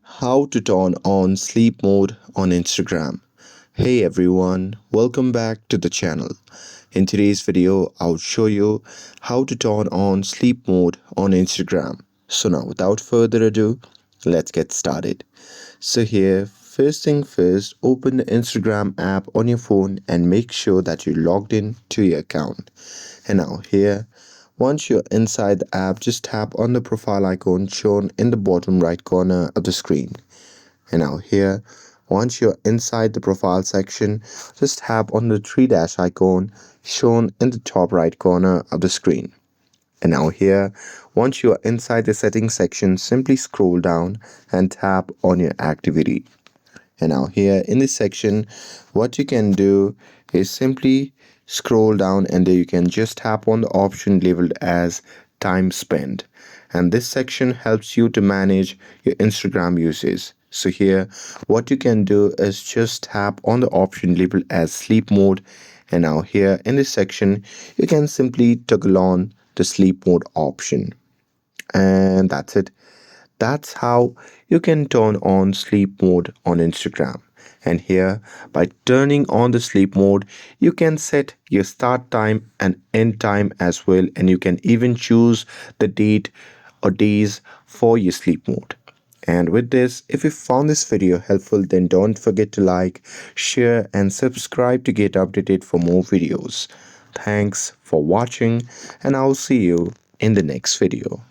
How to turn on sleep mode on Instagram. Hey everyone, welcome back to the channel. In today's video, I'll show you how to turn on sleep mode on Instagram. So now without further ado, let's get started. So here, first thing first, open the Instagram app on your phone and make sure that you're logged in to your account. And now here, once you're inside the app, just tap on the profile icon shown in the bottom right corner of the screen. And now here, once you're inside the profile section, just tap on the three dash icon shown in the top right corner of the screen. And now here, once you are inside the settings section, simply scroll down and tap on your activity. And now here in this section, what you can do is simply scroll down and there you can just tap on the option labeled as time spent. And this section helps you to manage your Instagram uses. So here, what you can do is just tap on the option labeled as sleep mode. And now here in this section, you can simply toggle on the sleep mode option. And that's it. That's how you can turn on sleep mode on Instagram. And here, by turning on the sleep mode, you can set your start time and end time as well, and you can even choose the date or days for your sleep mode. And with this, if you found this video helpful, then don't forget to like, share, and subscribe to get updated for more videos. Thanks for watching, and I'll see you in the next video.